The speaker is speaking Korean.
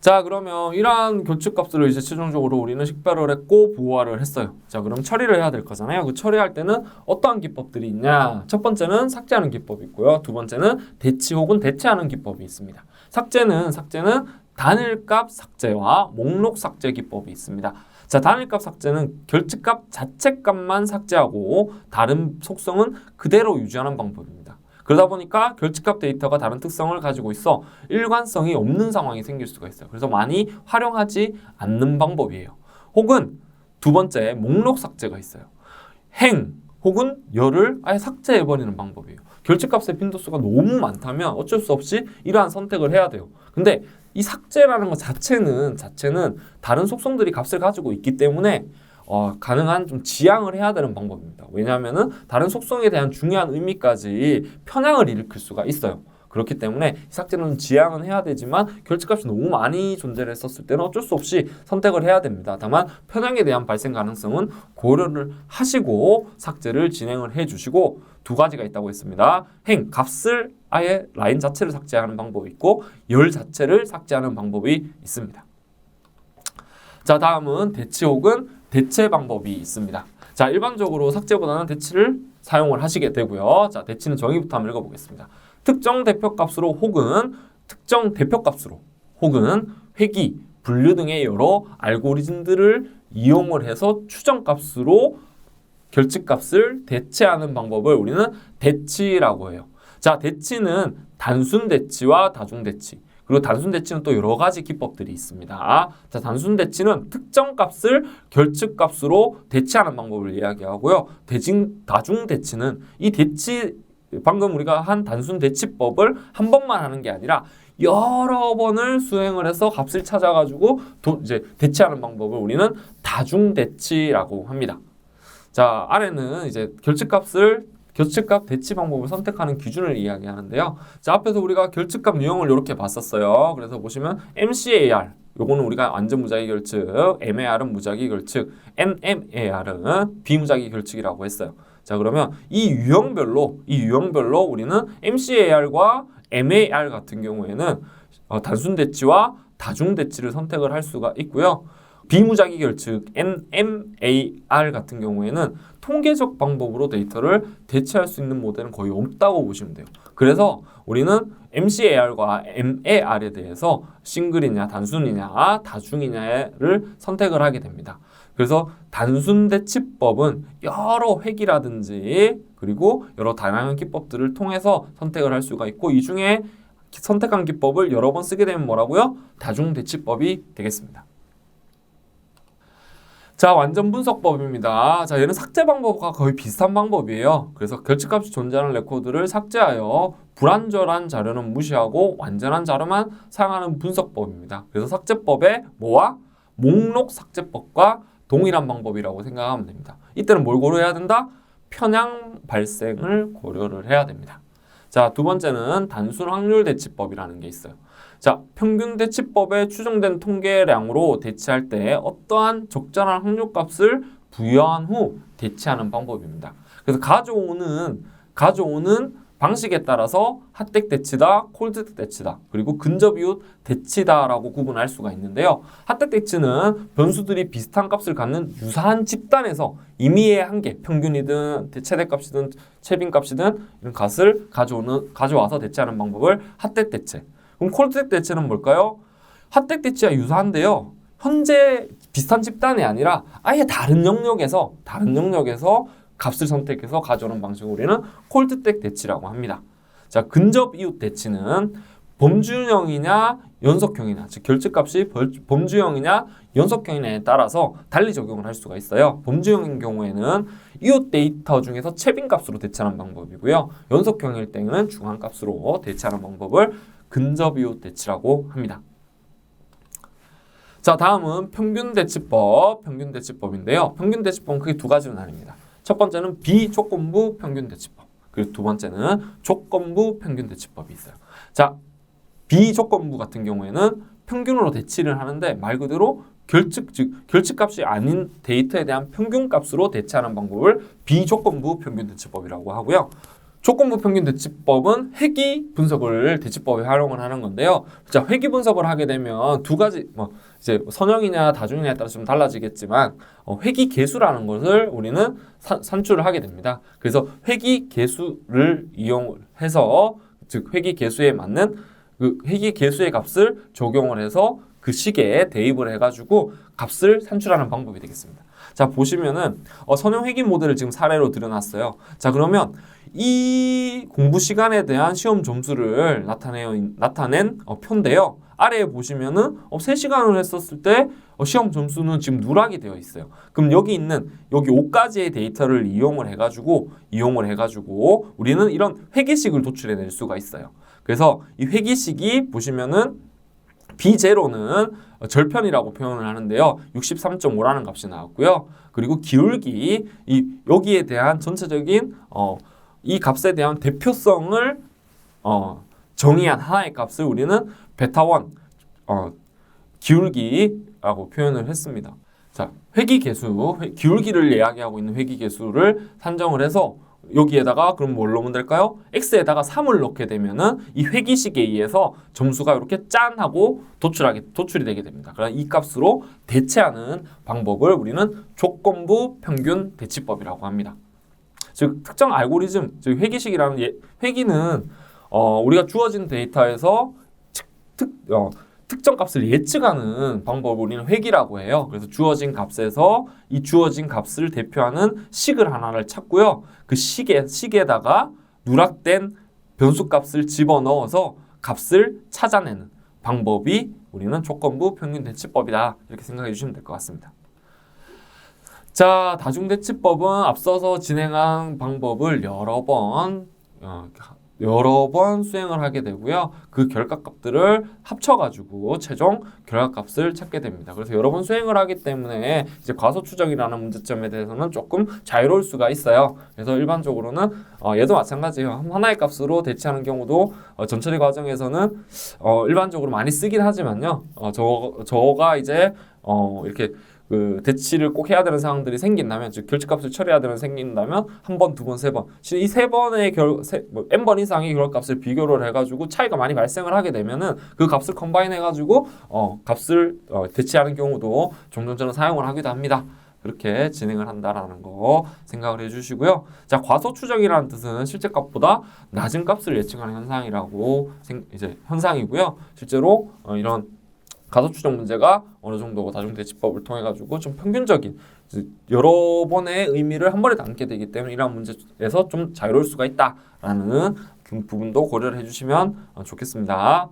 자, 그러면 이러한 결측값을 이제 최종적으로 우리는 식별을 했고 부호화를 했어요. 자, 그럼 처리를 해야 될 거잖아요. 그 처리할 때는 어떠한 기법들이 있냐? 첫 번째는 삭제하는 기법이 있고요. 두 번째는 대치 혹은 대체하는 기법이 있습니다. 삭제는 단일값 삭제와 목록 삭제 기법이 있습니다. 자, 단일값 삭제는 결측값 자체 값만 삭제하고 다른 속성은 그대로 유지하는 방법입니다. 그러다 보니까 결측값 데이터가 다른 특성을 가지고 있어 일관성이 없는 상황이 생길 수가 있어요. 그래서 많이 활용하지 않는 방법이에요. 혹은 두 번째, 목록 삭제가 있어요. 행 혹은 열을 아예 삭제해버리는 방법이에요. 결측값의 빈도수가 너무 많다면 어쩔 수 없이 이러한 선택을 해야 돼요. 근데 이 삭제라는 것 자체는 다른 속성들이 값을 가지고 있기 때문에 가능한 좀 지양을 해야 되는 방법입니다. 왜냐하면은 다른 속성에 대한 중요한 의미까지 편향을 일으킬 수가 있어요. 그렇기 때문에 삭제는 지양은 해야 되지만 결측값이 너무 많이 존재를 했었을 때는 어쩔 수 없이 선택을 해야 됩니다. 다만 편향에 대한 발생 가능성은 고려를 하시고 삭제를 진행을 해주시고 두 가지가 있다고 했습니다. 행, 값을 아예 라인 자체를 삭제하는 방법이 있고 열 자체를 삭제하는 방법이 있습니다. 자, 다음은 대치 혹은 대체 방법이 있습니다. 자, 일반적으로 삭제보다는 대치를 사용을 하시게 되고요. 자, 대치는 정의부터 한번 읽어보겠습니다. 특정 대표값으로 혹은 회귀, 분류 등의 여러 알고리즘들을 이용을 해서 추정값으로 결측값을 대체하는 방법을 우리는 대치라고 해요. 자, 대치는 단순 대치와 다중 대치, 그리고 단순 대치는 또 여러 가지 기법들이 있습니다. 자, 단순 대치는 특정 값을 결측값으로 대체하는 방법을 이야기하고요. 다중 대치는 이 대치 방금 우리가 한 단순 대치법을 한 번만 하는 게 아니라 여러 번을 수행을 해서 값을 찾아가지고 이제 대체하는 방법을 우리는 다중 대치라고 합니다. 자, 아래는 이제 결측값 대치 방법을 선택하는 기준을 이야기하는데요. 자, 앞에서 우리가 결측값 유형을 이렇게 봤었어요. 그래서 보시면 MCAR, 요거는 우리가 완전 무작위 결측, MAR은 무작위 결측, NMAR은 비무작위 결측이라고 했어요. 자, 그러면 이 유형별로 우리는 MCAR과 MAR 같은 경우에는 단순 대치와 다중 대치를 선택을 할 수가 있고요. 비무작위 결측 NMAR 같은 경우에는 통계적 방법으로 데이터를 대체할 수 있는 모델은 거의 없다고 보시면 돼요. 그래서 우리는 MCAR과 MAR에 대해서 싱글이냐 단순이냐 다중이냐를 선택을 하게 됩니다. 그래서 단순 대치법은 여러 회귀라든지 그리고 여러 다양한 기법들을 통해서 선택을 할 수가 있고 이 중에 선택한 기법을 여러 번 쓰게 되면 뭐라고요? 다중 대치법이 되겠습니다. 자, 완전 분석법입니다. 자, 얘는 삭제 방법과 거의 비슷한 방법이에요. 그래서 결측값이 존재하는 레코드를 삭제하여 불완전한 자료는 무시하고 완전한 자료만 사용하는 분석법입니다. 그래서 삭제법의 뭐와 목록 삭제법과 동일한 방법이라고 생각하면 됩니다. 이때는 뭘 고려해야 된다? 편향 발생을 고려를 해야 됩니다. 자, 두 번째는 단순 확률 대치법이라는 게 있어요. 자, 평균 대치법에 추정된 통계량으로 대치할 때 어떠한 적절한 확률값을 부여한 후 대치하는 방법입니다. 그래서 가져오는 방식에 따라서 핫택 대치다, 콜드택 대치다, 그리고 근접 이웃 대치다라고 구분할 수가 있는데요. 핫택 대치는 변수들이 비슷한 값을 갖는 유사한 집단에서 임의의 한계, 평균이든 최대값이든 최빈값이든 이런 값을 가져와서 대치하는 방법을 핫택 대체. 그럼 콜드택 대체는 뭘까요? 핫택 대치와 유사한데요. 현재 비슷한 집단이 아니라 아예 다른 영역에서 값을 선택해서 가져오는 방식을 우리는 콜드택 대치라고 합니다. 자, 근접 이웃 대치는 범주형이냐 연속형이냐, 즉 결측값이 범주형이냐 연속형이냐에 따라서 달리 적용을 할 수가 있어요. 범주형인 경우에는 이웃 데이터 중에서 최빈값으로 대체하는 방법이고요. 연속형일 때는 중앙값으로 대체하는 방법을 근접 이웃 대치라고 합니다. 자, 다음은 평균 대치법인데요. 평균 대치법은 크게 두 가지로 나뉩니다. 첫 번째는 비조건부 평균 대치법, 그리고 두 번째는 조건부 평균 대치법이 있어요. 자, 비조건부 같은 경우에는 평균으로 대치를 하는데 말 그대로 결측값이 아닌 데이터에 대한 평균값으로 대체하는 방법을 비조건부 평균 대치법이라고 하고요. 조건부 평균 대치법은 회귀 분석을 대치법에 활용을 하는 건데요. 자, 회귀 분석을 하게 되면 두 가지, 이제 선형이냐 다중이냐에 따라서 좀 달라지겠지만, 회귀 계수라는 것을 우리는 산출을 하게 됩니다. 그래서 회귀 계수를 이용해서, 즉 회귀 계수에 맞는 그 회귀 계수의 값을 적용을 해서 그 시계에 대입을 해가지고 값을 산출하는 방법이 되겠습니다. 자, 보시면은 선형 회귀 모델을 지금 사례로 들여놨어요. 자, 그러면 이 공부 시간에 대한 시험 점수를 나타낸 표인데요. 아래에 보시면은 3시간을 했었을 때 시험 점수는 지금 누락이 되어 있어요. 그럼 여기 5가지의 데이터를 이용을 해가지고 우리는 이런 회계식을 도출해낼 수가 있어요. 그래서 이 회계식이 보시면은 B0는 절편이라고 표현을 하는데요. 63.5라는 값이 나왔고요. 그리고 기울기, 여기에 대한 전체적인 이 값에 대한 대표성을 정의한 하나의 값을 우리는 베타1 기울기라고 표현을 했습니다. 자, 회귀계수, 기울기를 이야기하고 있는 회귀계수를 산정을 해서 여기에다가 그럼 뭘 넣으면 될까요? x에다가 3을 넣게 되면은 이 회귀식에 의해서 점수가 이렇게 짠 하고 도출이 되게 됩니다. 그래서 이 값으로 대체하는 방법을 우리는 조건부 평균 대치법이라고 합니다. 즉 특정 알고리즘, 즉 회귀식이라는 회귀는 우리가 주어진 데이터에서 특정 값을 예측하는 방법을 우리는 회귀라고 해요. 그래서 주어진 값에서 이 주어진 값을 대표하는 식을 하나를 찾고요. 그 식에다가 누락된 변수값을 집어넣어서 값을 찾아내는 방법이 우리는 조건부 평균 대치법이다. 이렇게 생각해 주시면 될 것 같습니다. 자, 다중대치법은 앞서서 진행한 방법을 여러 번 수행을 하게 되고요. 그 결과값들을 합쳐가지고 최종 결과값을 찾게 됩니다. 그래서 여러 번 수행을 하기 때문에 이제 과소추정이라는 문제점에 대해서는 조금 자유로울 수가 있어요. 그래서 일반적으로는 얘도 마찬가지예요. 하나의 값으로 대치하는 경우도 전처리 과정에서는 일반적으로 많이 쓰긴 하지만요. 저가 이제 이렇게 그 대치를 꼭 해야 되는 상황들이 생긴다면, 즉 결집값을 처리해야 되는 생긴다면 한 번, 두 번, 세 번, 이 세 번의 n번 이상의 결합값을 비교를 해가지고 차이가 많이 발생을 하게 되면은 그 값을 컴바인 해가지고 값을 대치하는 경우도 종종 저는 사용을 하기도 합니다. 그렇게 진행을 한다라는 거 생각을 해주시고요. 자, 과소추정이라는 뜻은 실제 값보다 낮은 값을 예측하는 현상이고요. 실제로 이런 가소추정 문제가 어느 정도 다중대치법을 통해 가지고 좀 평균적인 여러 번의 의미를 한 번에 담게 되기 때문에 이러한 문제에서 좀 자유로울 수가 있다라는 부분도 고려를 해주시면 좋겠습니다.